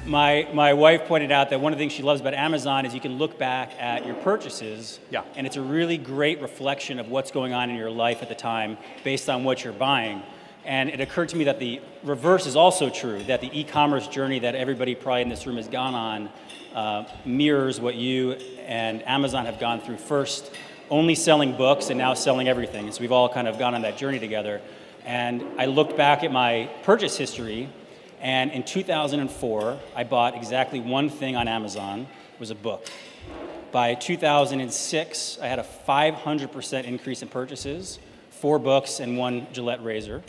My wife pointed out that one of the things she loves about Amazon is you can look back at your purchases, and it's a really great reflection of what's going on in your life at the time based on what you're buying. And it occurred to me that the reverse is also true, that the e-commerce journey that everybody probably in this room has gone on mirrors what you and Amazon have gone through, first only selling books and now selling everything. And so we've all kind of gone on that journey together. And I looked back at my purchase history, and in 2004, I bought exactly one thing on Amazon. It was a book. By 2006, I had a 500% increase in purchases, 4 books and 1 Gillette razor,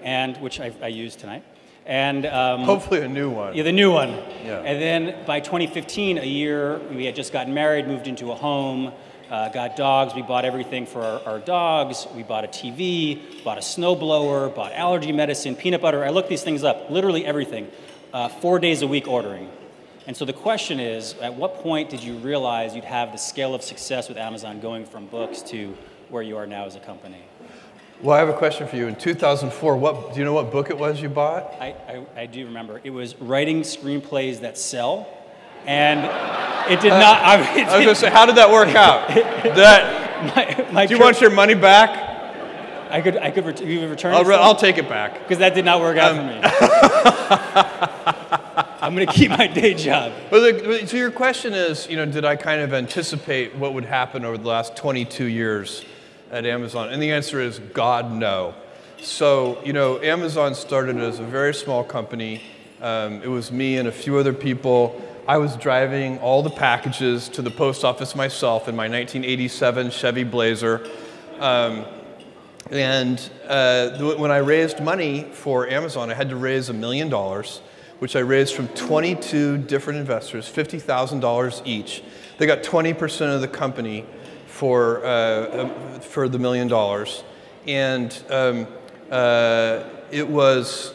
and which I used tonight. And hopefully a new one. Yeah, the new one. Yeah. And then by 2015, a year, we had just gotten married, moved into a home, got dogs. We bought everything for our dogs. We bought a TV, bought a snowblower, bought allergy medicine, peanut butter. I looked these things up, literally everything, 4 days a week ordering. And so the question is, at what point did you realize you'd have the scale of success with Amazon going from books to where you are now as a company? Well, I have a question for you. In 2004, do you know what book it was you bought? I do remember. It was Writing Screenplays That Sell. And it did not. I was going to say, how did that work out? Do you want your money back? I could return it. I'll take it back. Because that did not work out for me. I'm going to keep my day job. So your question is, did I kind of anticipate what would happen over the last 22 years at Amazon? And the answer is, God, no. So, Amazon started as a very small company. It was me and a few other people. I was driving all the packages to the post office myself in my 1987 Chevy Blazer. When I raised money for Amazon, I had to raise $1 million, which I raised from 22 different investors, $50,000 each. They got 20% of the company for the $1 million. And it was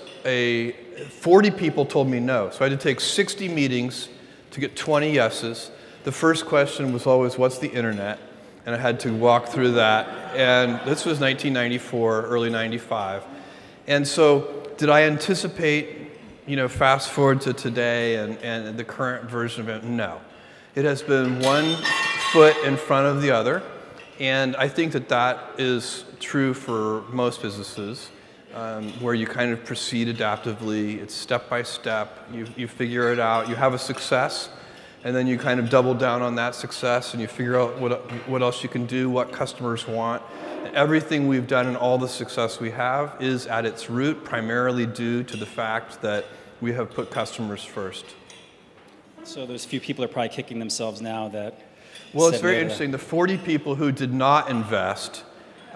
40 people told me no. So I had to take 60 meetings to get 20 yeses. The first question was always, what's the internet? And I had to walk through that. And this was 1994, early 95. And so did I anticipate, fast forward to today and the current version of it? No. It has been one foot in front of the other. And I think that is true for most businesses, where you kind of proceed adaptively. It's step by step. You figure it out. You have a success, and then you kind of double down on that success, and you figure out what else you can do, what customers want. Everything we've done and all the success we have is at its root primarily due to the fact that we have put customers first. So those few people are probably kicking themselves now that... Well, it's very interesting. The 40 people who did not invest,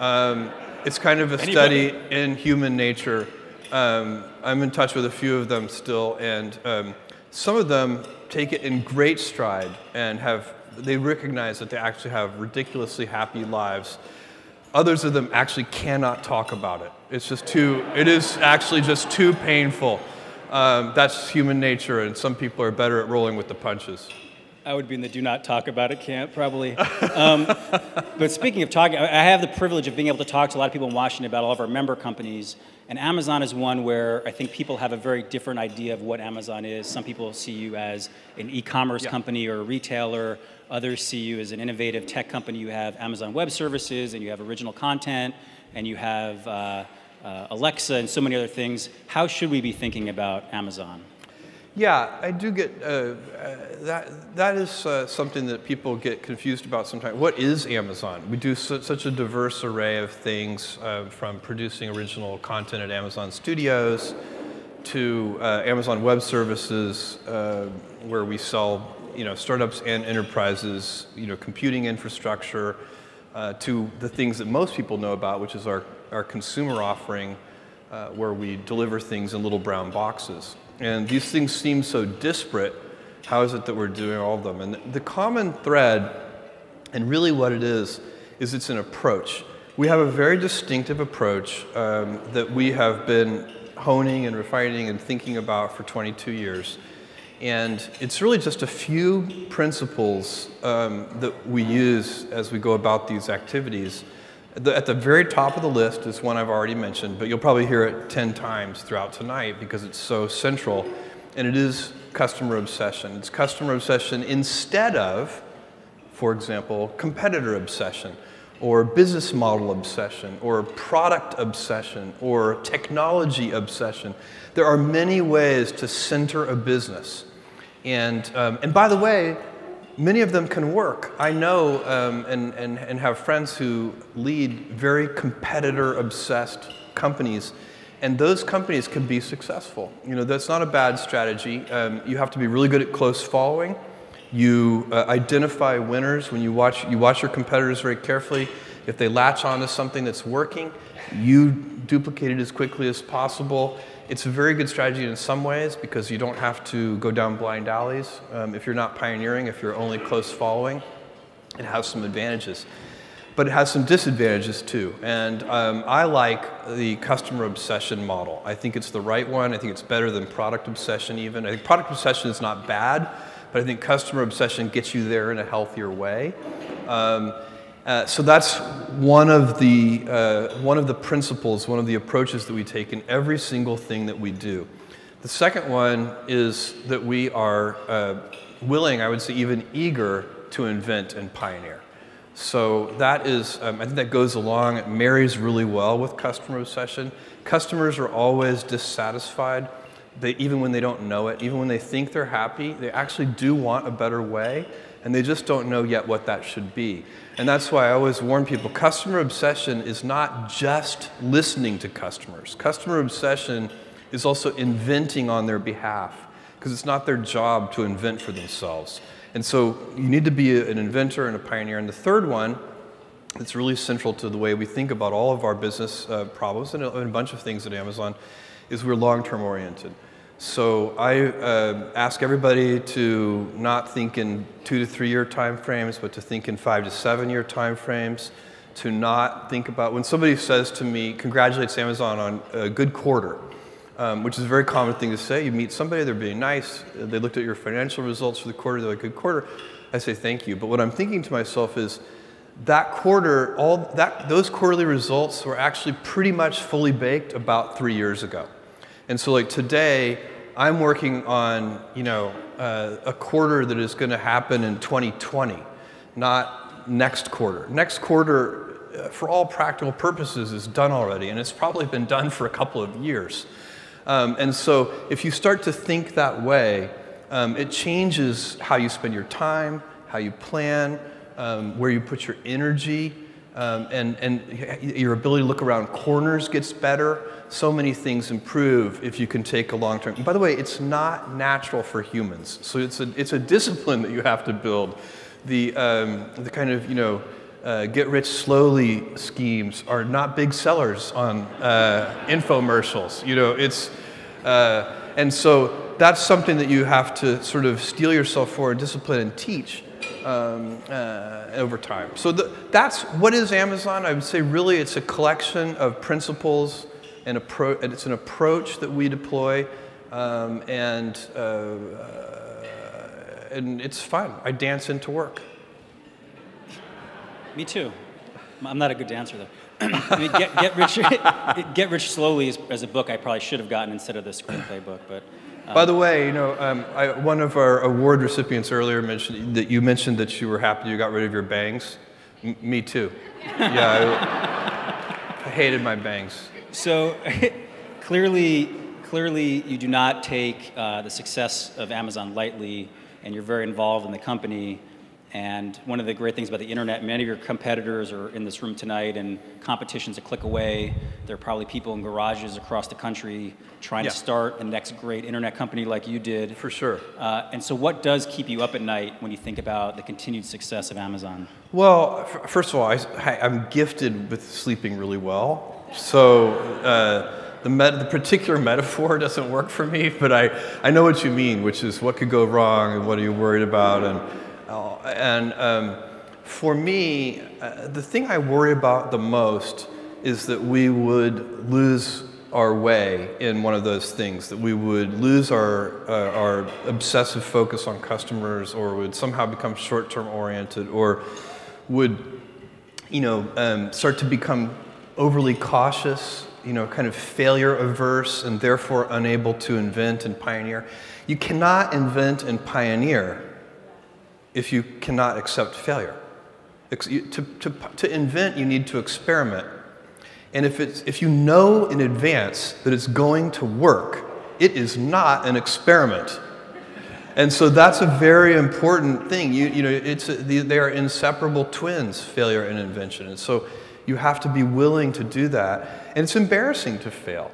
it's kind of a study in human nature. I'm in touch with a few of them still, and some of them take it in great stride and they recognize that they actually have ridiculously happy lives. Others of them actually cannot talk about it. It is actually just too painful. That's human nature, and some people are better at rolling with the punches. I would be in the do not talk about it camp, probably. But speaking of talking, I have the privilege of being able to talk to a lot of people in Washington about all of our member companies. And Amazon is one where I think people have a very different idea of what Amazon is. Some people see you as an e-commerce company or a retailer. Others see you as an innovative tech company. You have Amazon Web Services, and you have original content, and you have Alexa and so many other things. How should we be thinking about Amazon? Yeah, I do get that is something that people get confused about sometimes. What is Amazon? We do such a diverse array of things, from producing original content at Amazon Studios to Amazon Web Services, where we sell startups and enterprises computing infrastructure, to the things that most people know about, which is our consumer offering, where we deliver things in little brown boxes. And these things seem so disparate. How is it that we're doing all of them? And the common thread, and really what it is it's an approach. We have a very distinctive approach that we have been honing and refining and thinking about for 22 years. And it's really just a few principles that we use as we go about these activities. At the very top of the list is one I've already mentioned, but you'll probably hear it 10 times throughout tonight because it's so central. And it is customer obsession. It's customer obsession instead of, for example, competitor obsession, or business model obsession, or product obsession, or technology obsession. There are many ways to center a business. And by the way, many of them can work. I know and have friends who lead very competitor-obsessed companies, and those companies can be successful. You know, that's not a bad strategy. You have to be really good at close following. You identify winners when you watch your competitors very carefully. If they latch onto something that's working, you duplicate it as quickly as possible. It's a very good strategy in some ways because you don't have to go down blind alleys. If you're not pioneering, if you're only close following, it has some advantages. But it has some disadvantages too. And I like the customer obsession model. I think it's the right one. I think it's better than product obsession even. I think product obsession is not bad, but I think customer obsession gets you there in a healthier way. So that's one of the principles, one of the approaches that we take in every single thing that we do. The second one is that we are willing, I would say even eager, to invent and pioneer. So that is, I think that goes along, it marries really well with customer obsession. Customers are always dissatisfied. Even when they don't know it, even when they think they're happy, they actually do want a better way, and they just don't know yet what that should be. And that's why I always warn people, customer obsession is not just listening to customers. Customer obsession is also inventing on their behalf, because it's not their job to invent for themselves. And so you need to be an inventor and a pioneer. And the third one that's really central to the way we think about all of our business problems and a bunch of things at Amazon is we're long-term oriented. So I ask everybody to not think in 2 to 3 year time frames, but to think in 5 to 7 year time frames, to not think about, when somebody says to me, congratulates Amazon on a good quarter, which is a very common thing to say. You meet somebody, they're being nice, they looked at your financial results for the quarter, they're like, good quarter. I say thank you. But what I'm thinking to myself is, that quarter, those quarterly results were actually pretty much fully baked about 3 years ago. And so like today, I'm working on, a quarter that is going to happen in 2020, not next quarter. Next quarter, for all practical purposes, is done already, and it's probably been done for a couple of years. And so if you start to think that way, it changes how you spend your time, how you plan, where you put your energy, and your ability to look around corners gets better. So many things improve if you can take a long term. And by the way, it's not natural for humans. So it's a discipline that you have to build. The kind of, get rich slowly schemes are not big sellers on infomercials. And so that's something that you have to sort of steel yourself for and discipline and teach over time. So that's what is Amazon. I would say really it's a collection of principles and it's an approach that we deploy, and it's fun. I dance into work. Me too. I'm not a good dancer though. I mean, Get Rich Slowly as a book I probably should have gotten instead of the screenplay book, but. By the way, one of our award recipients earlier mentioned that you were happy you got rid of your bangs. Me too. Yeah, I hated my bangs. So clearly you do not take the success of Amazon lightly, and you're very involved in the company. And one of the great things about the internet, many of your competitors are in this room tonight, and competition's a click away. There are probably people in garages across the country trying to start the next great internet company like you did. For sure. And so what does keep you up at night when you think about the continued success of Amazon? Well, first of all, I'm gifted with sleeping really well. So the particular metaphor doesn't work for me, but I know what you mean, which is what could go wrong and what are you worried about. And for me, the thing I worry about the most is that we would lose our way in one of those things, that we would lose our obsessive focus on customers, or would somehow become short-term oriented, or would start to become overly cautious kind of failure averse and therefore unable to invent and pioneer. You cannot invent and pioneer if you cannot accept failure. To invent, you need to experiment. And if you know in advance that it's going to work, it is not an experiment. And so that's a very important thing. They are inseparable twins, failure and invention. And so you have to be willing to do that. And it's embarrassing to fail.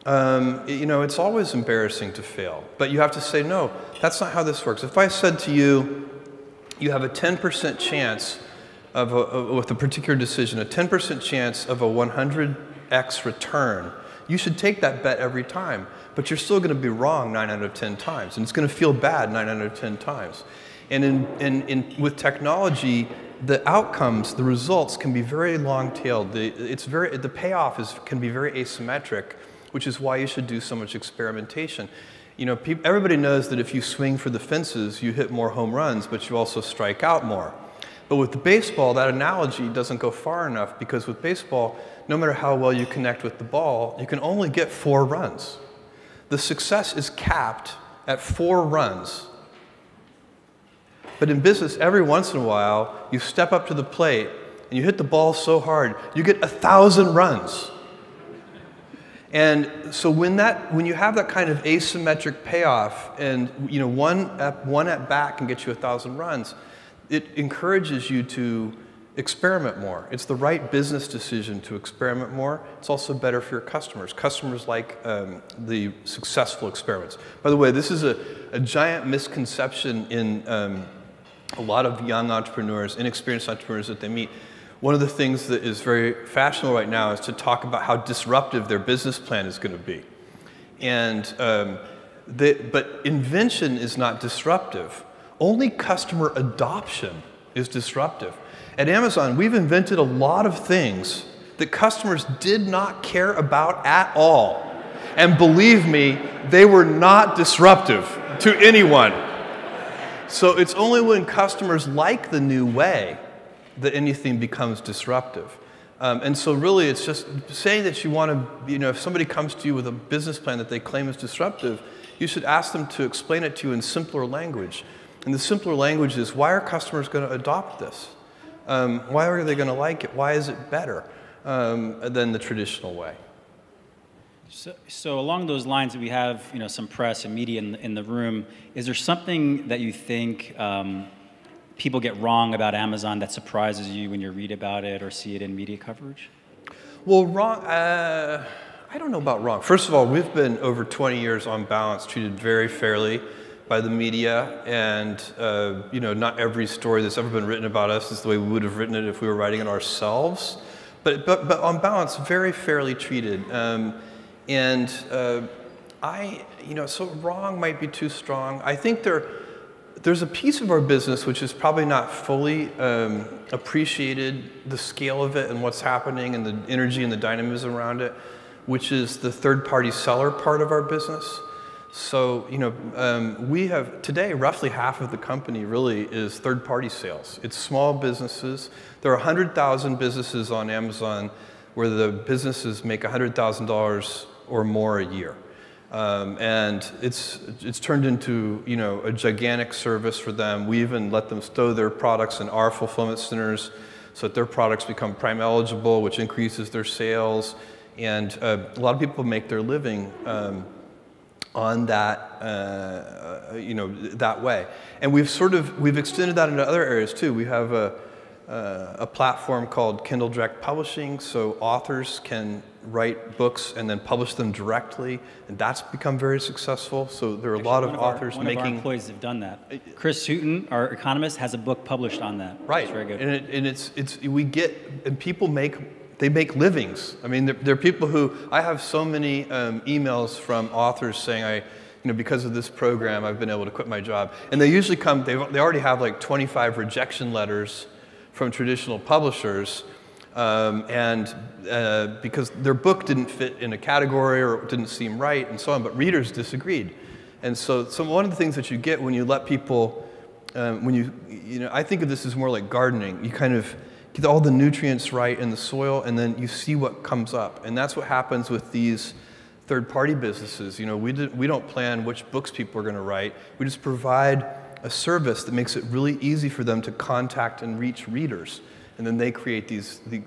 It's always embarrassing to fail. But you have to say, no, that's not how this works. If I said to you, you have a 10% chance with a particular decision, a 10% chance of a 100x return, you should take that bet every time. But you're still going to be wrong 9 out of 10 times. And it's going to feel bad 9 out of 10 times. And with technology, the outcomes, the results can be very long-tailed. The payoff can be very asymmetric, which is why you should do so much experimentation. Everybody knows that if you swing for the fences, you hit more home runs, but you also strike out more. But with the baseball, that analogy doesn't go far enough, because with baseball, no matter how well you connect with the ball, you can only get 4 runs. The success is capped at 4 runs. But in business, every once in a while, you step up to the plate and you hit the ball so hard, you get 1,000 runs. And so when you have that kind of asymmetric payoff, and one at bat can get you 1,000 runs, it encourages you to experiment more. It's the right business decision to experiment more. It's also better for your customers. Customers like the successful experiments. By the way, this is a giant misconception in a lot of young entrepreneurs, inexperienced entrepreneurs that they meet. One of the things that is very fashionable right now is to talk about how disruptive their business plan is going to be. But invention is not disruptive. Only customer adoption is disruptive. At Amazon, we've invented a lot of things that customers did not care about at all. And believe me, they were not disruptive to anyone. So it's only when customers like the new way that anything becomes disruptive. And so really, it's just saying that you want to, if somebody comes to you with a business plan that they claim is disruptive, you should ask them to explain it to you in simpler language. And the simpler language is, why are customers going to adopt this? Why are they going to like it? Why is it better than the traditional way? So along those lines, we have some press and media in the room. Is there something that you think people get wrong about Amazon that surprises you when you read about it or see it in media coverage? Well, wrong. I don't know about wrong. First of all, we've been over 20 years on balance treated very fairly by the media, and not every story that's ever been written about us is the way we would have written it if we were writing it ourselves. But on balance, very fairly treated. So wrong might be too strong. I think there's a piece of our business which is probably not fully appreciated, the scale of it and what's happening and the energy and the dynamism around it, which is the third-party seller part of our business. So, we have, today, roughly half of the company really is third-party sales. It's small businesses. There are 100,000 businesses on Amazon where the businesses make $100,000 or more a year. And it's turned into, a gigantic service for them. We even let them stow their products in our fulfillment centers so that their products become Prime eligible, which increases their sales. And a lot of people make their living on that, that way. And we've extended that into other areas too. We have a platform called Kindle Direct Publishing, so authors can write books and then publish them directly, and that's become very successful. So there are a lot of authors making. One of our employees have done that. Chris Hooten, our economist, has a book published on that. Right, it's very good. And people make livings. I mean, there are people who, I have so many emails from authors saying, because of this program, I've been able to quit my job. And they usually come, they already have like 25 rejection letters from traditional publishers, because their book didn't fit in a category or it didn't seem right and so on, but readers disagreed. And so one of the things that you get when you let people, I think of this as more like gardening. You kind of get all the nutrients right in the soil, and then you see what comes up. And that's what happens with these third-party businesses. You know, we don't plan which books people are going to write. We just provide a service that makes it really easy for them to contact and reach readers. And then they create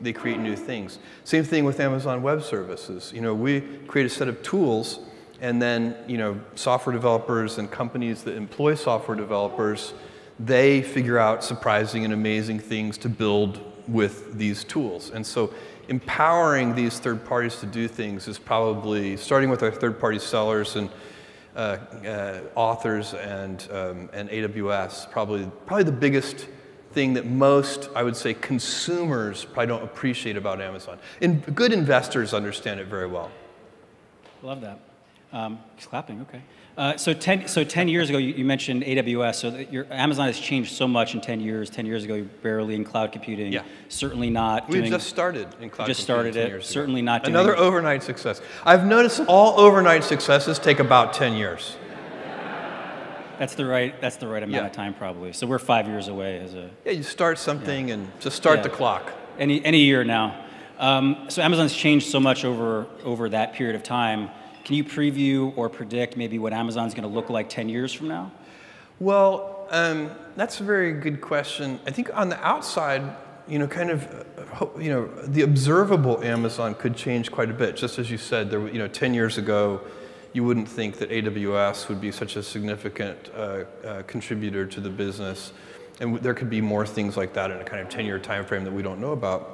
they create new things. Same thing with Amazon Web Services. You know, we create a set of tools, and then, you know, software developers and companies that employ software developers, they figure out surprising and amazing things to build with these tools. And so empowering these third parties to do things is probably, starting with our third-party sellers and authors and AWS, probably the biggest thing that most, I would say, consumers probably don't appreciate about Amazon. And good investors understand it very well. Love that. He's clapping, okay. So 10 years ago, you mentioned AWS. So Amazon has changed so much in 10 years. 10 years ago, you were barely in cloud computing. Yeah. Certainly not We just started in cloud computing. Just started it. Certainly not doing another overnight success. I've noticed all overnight successes take about 10 years. That's the right amount of time, probably. So we're 5 years away as a... Yeah, you start something and just start the clock. Any year now. So Amazon's changed so much over that period of time. Can you preview or predict maybe what Amazon's going to look like 10 years from now? Well, that's a very good question. I think on the outside, you know, kind of, you know, the observable Amazon could change quite a bit. Just as you said, there, you know, 10 years ago, you wouldn't think that AWS would be such a significant contributor to the business, and there could be more things like that in a kind of 10-year time frame that we don't know about.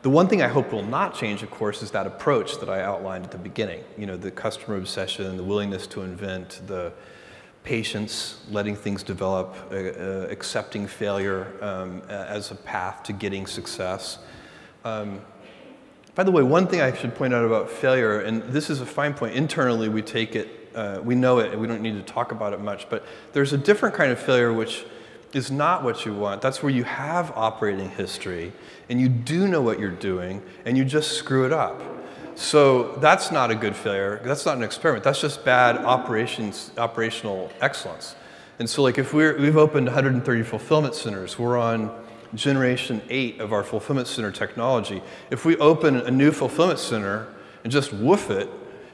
The one thing I hope will not change, of course, is that approach that I outlined at the beginning. You know, the customer obsession, the willingness to invent, the patience, letting things develop, accepting failure as a path to getting success. By the way, one thing I should point out about failure, and this is a fine point, internally we take it, we know it, and we don't need to talk about it much, but there's a different kind of failure which is not what you want. That's where you have operating history, and you do know what you're doing, and you just screw it up. So that's not a good failure. That's not an experiment. That's just bad operational excellence. And so, like, if we've opened 130 fulfillment centers, we're on generation 8 of our fulfillment center technology. If we open a new fulfillment center and just woof it,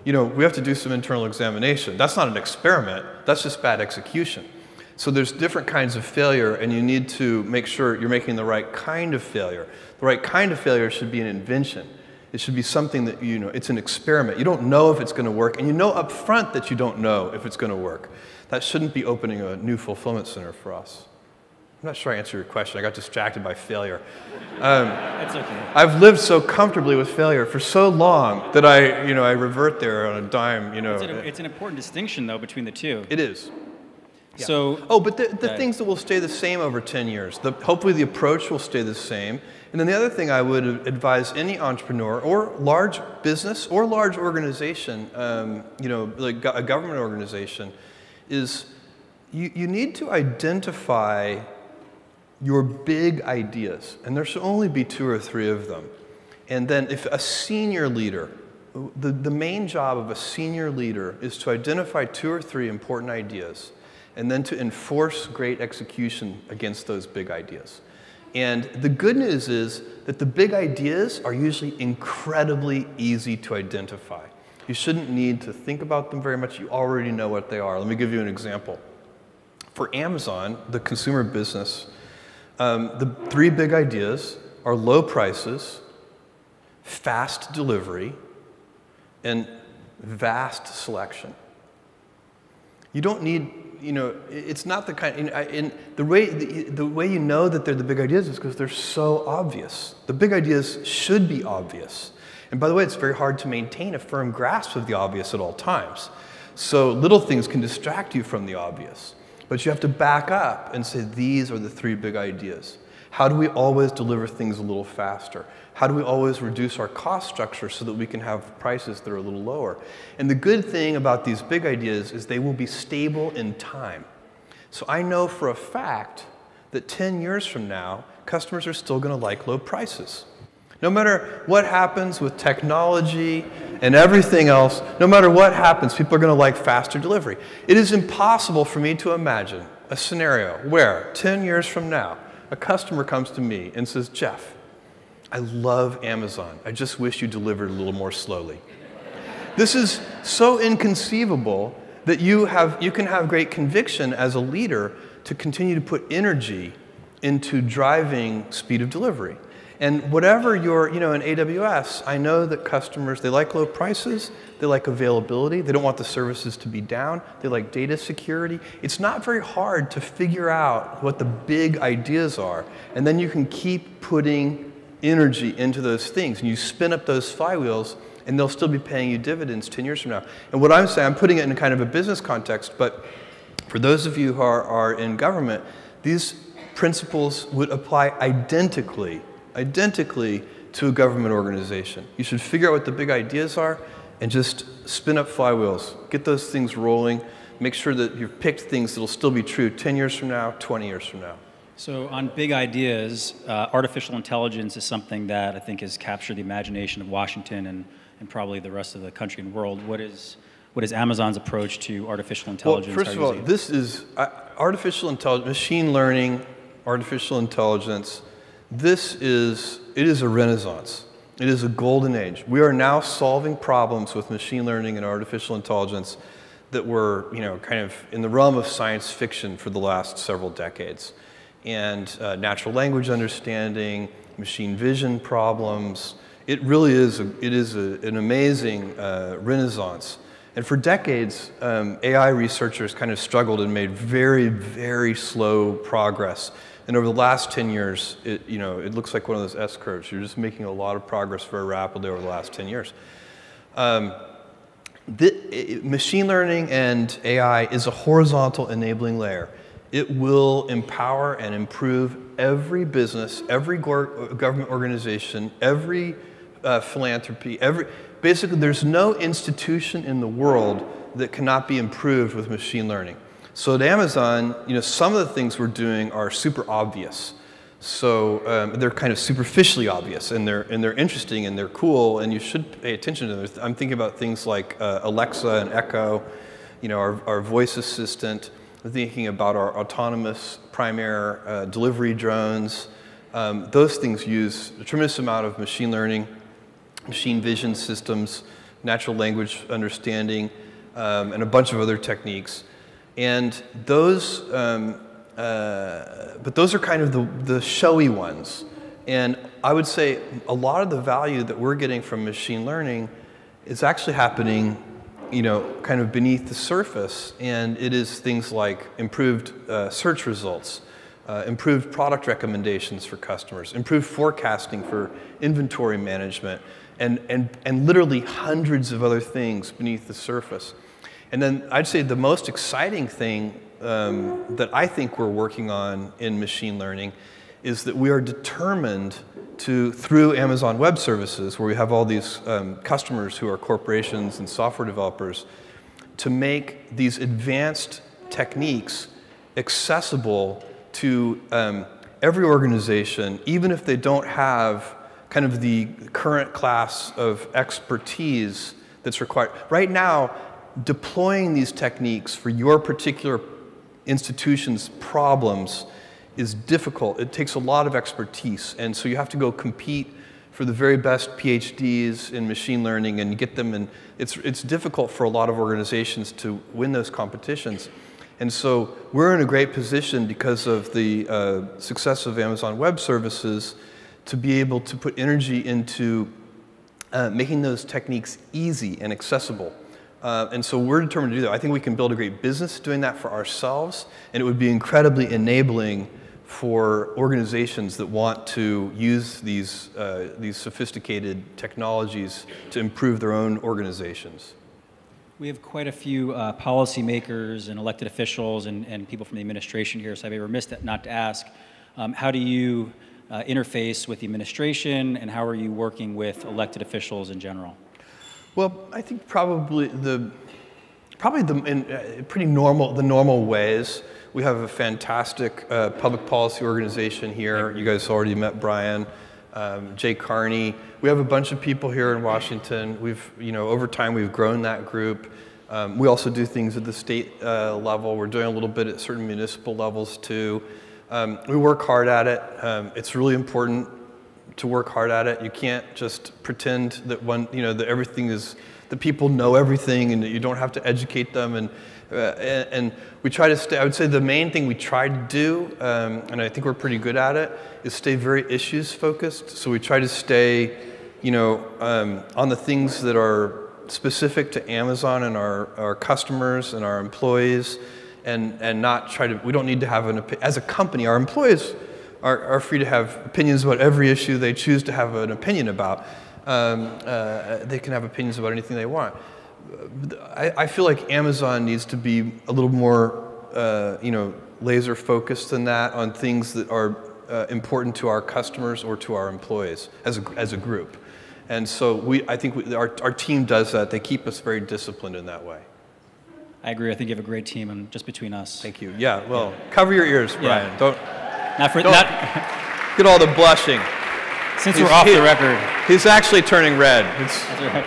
you know, we have to do some internal examination. That's not an experiment. That's just bad execution. So there's different kinds of failure, and you need to make sure you're making the right kind of failure. The right kind of failure should be an invention. It should be something that, you know, it's an experiment. You don't know if it's going to work, and you know up front that you don't know if it's going to work. That shouldn't be opening a new fulfillment center for us. I'm not sure I answered your question. I got distracted by failure. That's okay. I've lived so comfortably with failure for so long that I revert there on a dime. You know, it's an important distinction, though, between the two. It is. Yeah. So, but the things that will stay the same over 10 years, hopefully the approach will stay the same. And then the other thing I would advise any entrepreneur or large business or large organization, you know, like a government organization, is you need to identify your big ideas. And there should only be 2 or 3 of them. And then if a senior leader, the main job of a senior leader is to identify 2 or 3 important ideas, and then to enforce great execution against those big ideas. And the good news is that the big ideas are usually incredibly easy to identify. You shouldn't need to think about them very much. You already know what they are. Let me give you an example. For Amazon, the consumer business, the 3 big ideas are low prices, fast delivery, and vast selection. You don't need, you know, it's not the kind, the way you know that they're the big ideas is because they're so obvious. The big ideas should be obvious. And by the way, it's very hard to maintain a firm grasp of the obvious at all times. So little things can distract you from the obvious. But you have to back up and say, these are the 3 big ideas. How do we always deliver things a little faster? How do we always reduce our cost structure so that we can have prices that are a little lower? And the good thing about these big ideas is they will be stable in time. So I know for a fact that 10 years from now, customers are still going to like low prices. No matter what happens with technology and everything else, no matter what happens, people are going to like faster delivery. It is impossible for me to imagine a scenario where 10 years from now, a customer comes to me and says, Jeff, I love Amazon. I just wish you delivered a little more slowly. This is so inconceivable that you can have great conviction as a leader to continue to put energy into driving speed of delivery. And whatever in AWS, I know that customers, they like low prices, they like availability, they don't want the services to be down, they like data security. It's not very hard to figure out what the big ideas are, and then you can keep putting energy into those things, and you spin up those flywheels, and they'll still be paying you dividends 10 years from now. And what I'm saying, I'm putting it in kind of a business context, but for those of you who are in government, these principles would apply identically to a government organization. You should figure out what the big ideas are and just spin up flywheels. Get those things rolling. Make sure that you've picked things that will still be true 10 years from now, 20 years from now. So on big ideas, artificial intelligence is something that I think has captured the imagination of Washington and probably the rest of the country and world. What is Amazon's approach to artificial intelligence? Well, first of all, this is artificial intelligence, machine learning, artificial intelligence. It is a renaissance. It is a golden age. We are now solving problems with machine learning and artificial intelligence that were, kind of in the realm of science fiction for the last several decades. And natural language understanding, machine vision problems. It really is an amazing renaissance. And for decades, AI researchers kind of struggled and made very, very slow progress. And over the last 10 years, it looks like one of those S curves. You're just making a lot of progress very rapidly over the last 10 years. Machine learning and AI is a horizontal enabling layer. It will empower and improve every business, every government organization, every philanthropy, basically there's no institution in the world that cannot be improved with machine learning. So at Amazon, some of the things we're doing are super obvious. So they're kind of superficially obvious, and they're interesting and they're cool, and you should pay attention to them. I'm thinking about things like Alexa and Echo, our voice assistant. I'm thinking about our autonomous prime air delivery drones. Those things use a tremendous amount of machine learning, machine vision systems, natural language understanding, and a bunch of other techniques. And those, but those are kind of the showy ones. And I would say a lot of the value that we're getting from machine learning is actually happening, kind of beneath the surface. And it is things like improved search results, improved product recommendations for customers, improved forecasting for inventory management, and literally hundreds of other things beneath the surface. And then I'd say the most exciting thing that I think we're working on in machine learning is that we are determined to, through Amazon Web Services, where we have all these customers who are corporations and software developers, to make these advanced techniques accessible to every organization, even if they don't have kind of the current class of expertise that's required. Right now, deploying these techniques for your particular institution's problems is difficult. It takes a lot of expertise, and so you have to go compete for the very best PhDs in machine learning and get them, and it's difficult for a lot of organizations to win those competitions. And so we're in a great position because of the success of Amazon Web Services to be able to put energy into making those techniques easy and accessible. And so we're determined to do that. I think we can build a great business doing that for ourselves, and it would be incredibly enabling for organizations that want to use these sophisticated technologies to improve their own organizations. We have quite a few policymakers and elected officials and people from the administration here, so I'd be remiss not to ask, how do you interface with the administration, and how are you working with elected officials in general? Well, I think probably in pretty normal ways. We have a fantastic public policy organization here. You guys already met Brian, Jay Carney. We have a bunch of people here in Washington. Over time we've grown that group. We also do things at the state level. We're doing a little bit at certain municipal levels too. We work hard at it. It's really important to work hard at it. You can't just pretend that that everything is, that people know everything and that you don't have to educate them. And we try to stay, I would say the main thing we try to do, and I think we're pretty good at it, is stay very issues focused. So we try to stay, on the things that are specific to Amazon and our customers and our employees, and not try to, we don't need to have as a company, our employees are free to have opinions about every issue they choose to have an opinion about. They can have opinions about anything they want. I feel like Amazon needs to be a little more, laser focused than that on things that are important to our customers or to our employees as a group. And so I think our team does that. They keep us very disciplined in that way. I agree. I think you have a great team, and just between us. Thank you. Yeah. Well, cover your ears, Brian. Yeah. Don't get all the blushing. Since we're off the record, he's actually turning red. That's right.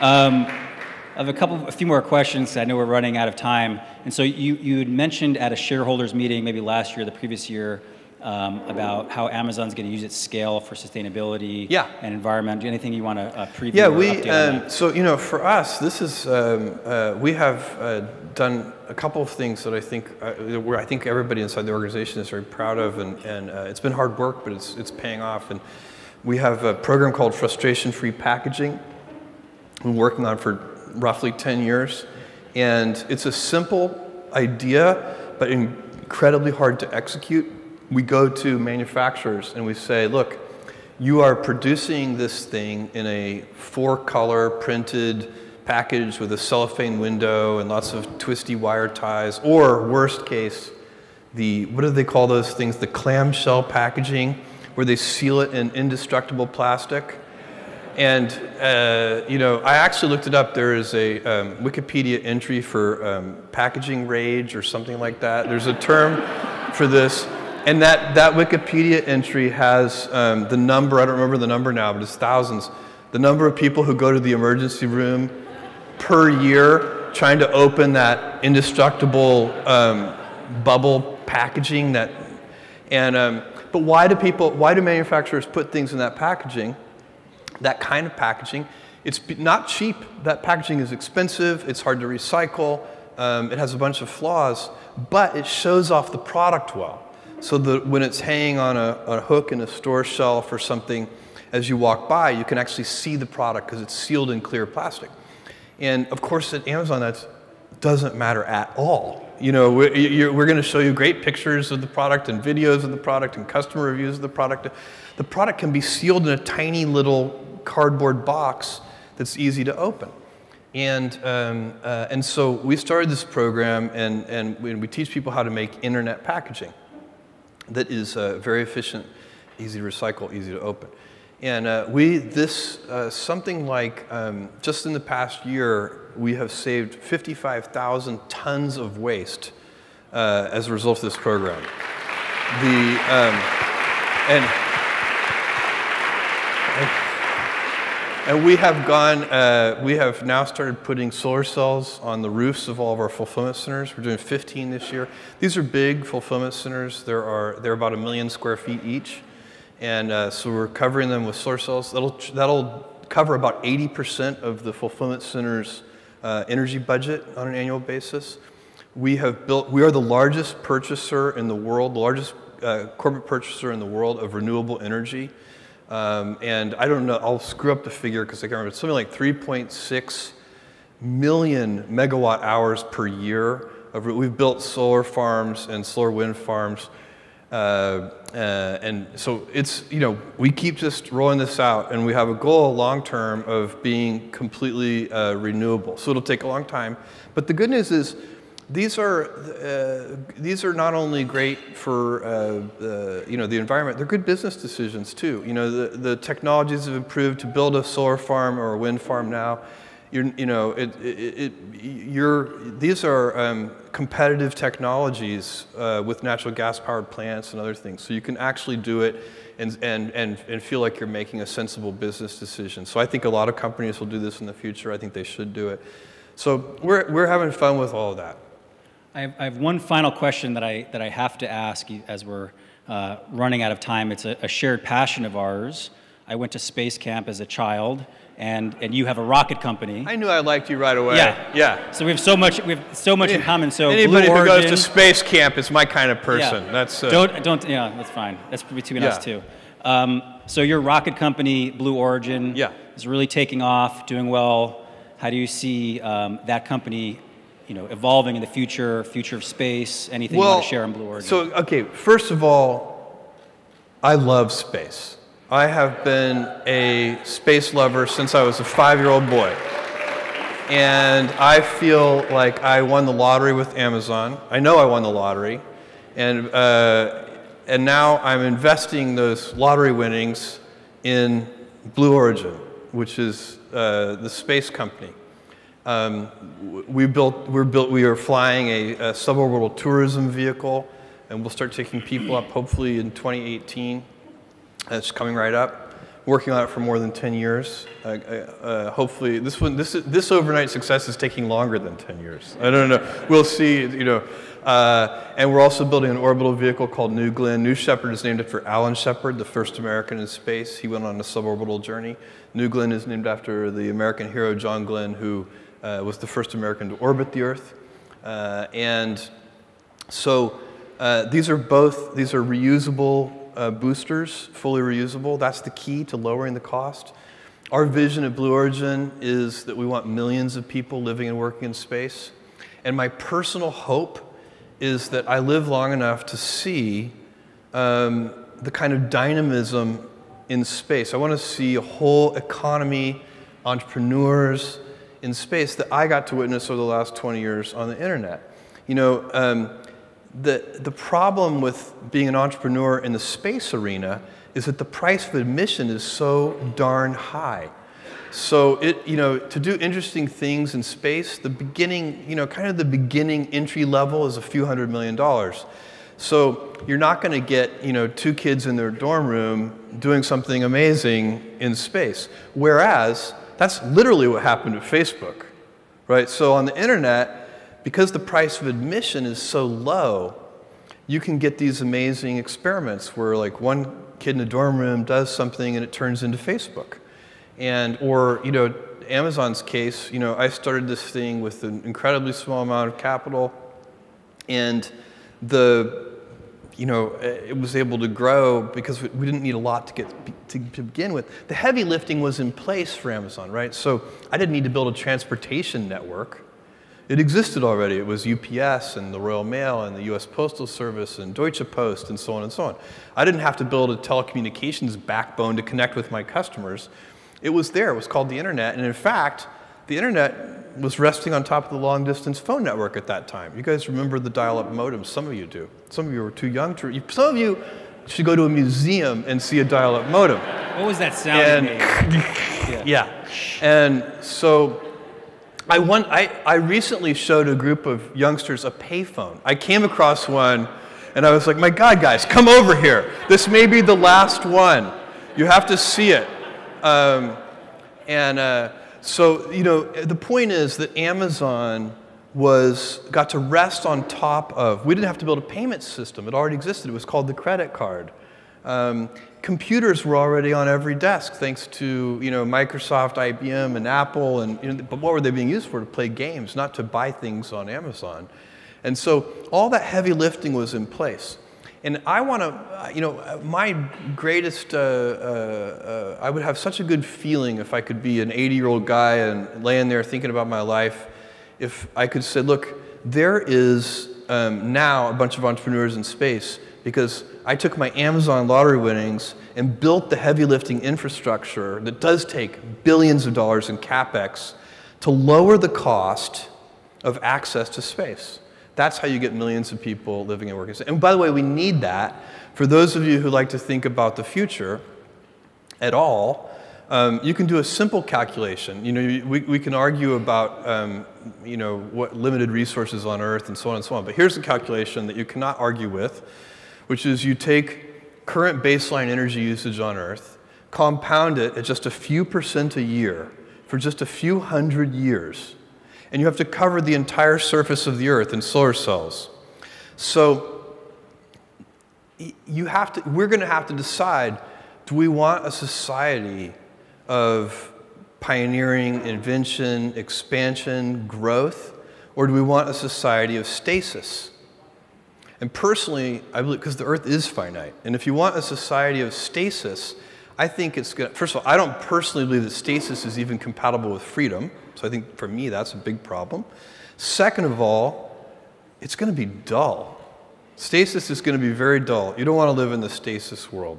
I have a few more questions. I know we're running out of time. And so you had mentioned at a shareholders meeting, maybe last year, the previous year, about how Amazon's going to use its scale for sustainability and environment. Anything you want to preview? Yeah, or update on that? So for us, this is we have done a couple of things that I think where I think everybody inside the organization is very proud of, and it's been hard work, but it's paying off. And we have a program called Frustration-Free Packaging. We've been working on for roughly 10 years, and it's a simple idea, but incredibly hard to execute. We go to manufacturers and we say, look, you are producing this thing in a 4-color printed package with a cellophane window and lots of twisty wire ties, or worst case, what do they call those things, the clamshell packaging, where they seal it in indestructible plastic. And, I actually looked it up. There is a Wikipedia entry for packaging rage or something like that. There's a term for this. And that Wikipedia entry has the number, I don't remember the number now, but it's thousands. The number of people who go to the emergency room per year trying to open that indestructible bubble packaging. But why do manufacturers put things in that packaging? That kind of packaging, it's not cheap. That packaging is expensive, it's hard to recycle, it has a bunch of flaws, but it shows off the product well. So that when it's hanging on a hook in a store shelf or something, as you walk by, you can actually see the product because it's sealed in clear plastic. And of course at Amazon, that doesn't matter at all. We're going to show you great pictures of the product and videos of the product and customer reviews of the product. The product can be sealed in a tiny little cardboard box that's easy to open. And so we started this program, and we teach people how to make internet packaging that is very efficient, easy to recycle, easy to open. And something like, just in the past year, we have saved 55,000 tons of waste as a result of this program. And we have now started putting solar cells on the roofs of all of our fulfillment centers. We're doing 15 this year. These are big fulfillment centers. They're about 1 million square feet each. And so we're covering them with solar cells. That'll cover about 80% of the fulfillment center's energy budget on an annual basis. We are the largest purchaser in the world, the largest corporate purchaser in the world of renewable energy. And I don't know, I'll screw up the figure because I can't remember. It's something like 3.6 million megawatt hours per year. We've built solar farms and solar wind farms. And so it's, we keep just rolling this out, and we have a goal long term of being completely renewable. So it'll take a long time. But the good news is, these are not only great for the environment, they're good business decisions too. The technologies have improved to build a solar farm or a wind farm now. These are competitive technologies with natural gas powered plants and other things. So you can actually do it and feel like you're making a sensible business decision. So I think a lot of companies will do this in the future. I think they should do it. So we're having fun with all of that. I have one final question that I have to ask you as we're running out of time. It's a shared passion of ours. I went to space camp as a child, and you have a rocket company. I knew I liked you right away. Yeah. So we have so much in common. So anybody Blue who Origin, goes to space camp is my kind of person. Yeah. That's don't. Yeah, that's fine. That's between us too. So your rocket company, Blue Origin, is really taking off, doing well. How do you see that company, evolving in the future of space? Anything you want to share on Blue Origin? So, okay, first of all, I love space. I have been a space lover since I was a 5-year-old boy. And I feel like I won the lottery with Amazon. I know I won the lottery. And now I'm investing those lottery winnings in Blue Origin, which is the space company. We are flying a suborbital tourism vehicle, and we'll start taking people up hopefully in 2018. That's coming right up. Working on it for more than 10 years. Hopefully, this overnight success is taking longer than 10 years. I don't know. We'll see. And we're also building an orbital vehicle called New Glenn. New Shepard is named after Alan Shepard, the first American in space. He went on a suborbital journey. New Glenn is named after the American hero John Glenn, who was the first American to orbit the Earth. And so these are reusable boosters, fully reusable. That's the key to lowering the cost. Our vision at Blue Origin is that we want millions of people living and working in space. And my personal hope is that I live long enough to see the kind of dynamism in space. I want to see a whole economy, entrepreneurs in space that I got to witness over the last 20 years on the internet. The problem with being an entrepreneur in the space arena is that the price of admission is so darn high. So to do interesting things in space, the beginning, kind of the beginning entry level is a few $100 million. So you're not going to get, 2 kids in their dorm room doing something amazing in space. Whereas that's literally what happened at Facebook, right? So on the internet, because the price of admission is so low, you can get these amazing experiments where like one kid in a dorm room does something and it turns into Facebook. Or Amazon's case, I started this thing with an incredibly small amount of capital, and it was able to grow because we didn't need a lot to begin with. The heavy lifting was in place for Amazon, right? So I didn't need to build a transportation network. It existed already. It was UPS and the Royal Mail and the US Postal Service and Deutsche Post and so on and so on. I didn't have to build a telecommunications backbone to connect with my customers. It was there. It was called the internet. And in fact, the internet was resting on top of the long-distance phone network at that time. You guys remember the dial-up modem? Some of you do. Some of you are too young to. Some of you should go to a museum and see a dial-up modem. What was that sound? Yeah. And so I recently showed a group of youngsters a payphone. I came across one, and I was like, my God, guys, come over here. This may be the last one. You have to see it. So, the point is that Amazon got to rest on top of, we didn't have to build a payment system. It already existed. It was called the credit card. Computers were already on every desk, thanks to Microsoft, IBM, and Apple. But what were they being used for? To play games, not to buy things on Amazon. And so all that heavy lifting was in place. And I want to, my greatest, I would have such a good feeling if I could be an 80-year-old guy and laying there thinking about my life, if I could say, look, there is now a bunch of entrepreneurs in space because I took my Amazon lottery winnings and built the heavy lifting infrastructure that does take billions of dollars in CapEx to lower the cost of access to space. That's how you get millions of people living and working. And by the way, we need that. For those of you who like to think about the future at all, you can do a simple calculation. We can argue about what limited resources on Earth and so on and so on. But here's a calculation that you cannot argue with, which is you take current baseline energy usage on Earth, compound it at just a few % a year for just a few hundred years, and you have to cover the entire surface of the Earth in solar cells. So we're going to have to decide, do we want a society of pioneering, invention, expansion, growth, or do we want a society of stasis? And personally, I believe, because the Earth is finite, and if you want a society of stasis, I think it's going to, first of all, I don't personally believe that stasis is even compatible with freedom, so I think for me that's a big problem. Second of all, it's going to be dull. Stasis is going to be very dull. You don't want to live in the stasis world.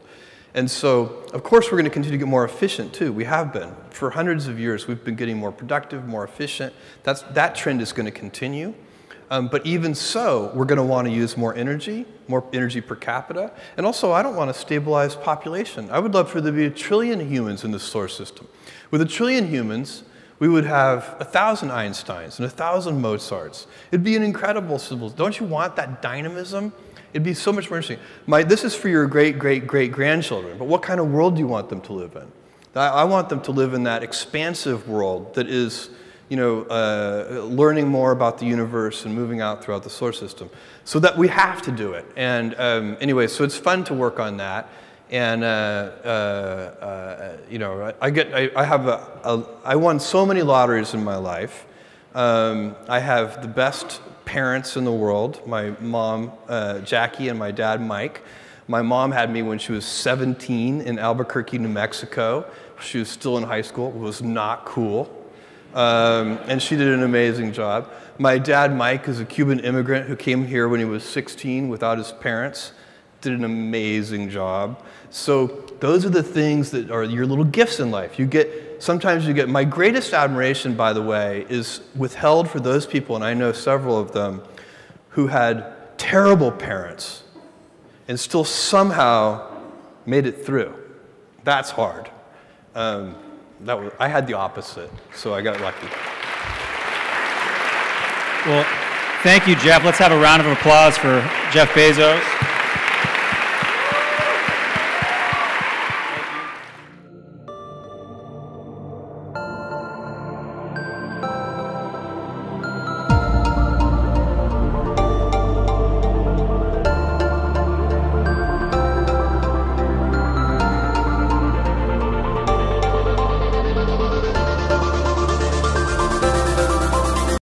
And so, of course, we're going to continue to get more efficient, too. We have been. For hundreds of years, we've been getting more productive, more efficient. That trend is going to continue. But even so, we're going to want to use more energy per capita. And also, I don't want a stabilized population. I would love for there to be 1 trillion humans in the solar system. With 1 trillion humans, we would have 1,000 Einsteins and 1,000 Mozarts. It'd be an incredible civilization. Don't you want that dynamism? It'd be so much more interesting. This is for your great-great-great-grandchildren, but what kind of world do you want them to live in? I want them to live in that expansive world that is, learning more about the universe and moving out throughout the solar system. So that we have to do it. And anyway, so it's fun to work on that. And I won so many lotteries in my life. I have the best parents in the world, my mom, Jackie, and my dad, Mike. My mom had me when she was 17 in Albuquerque, New Mexico. She was still in high school. It was not cool. And she did an amazing job. My dad, Mike, is a Cuban immigrant who came here when he was 16 without his parents. Did an amazing job. So those are the things that are your little gifts in life. Sometimes you get, my greatest admiration, by the way, is withheld for those people, and I know several of them, who had terrible parents and still somehow made it through. That's hard. I had the opposite, so I got lucky. Well, thank you, Jeff. Let's have a round of applause for Jeff Bezos.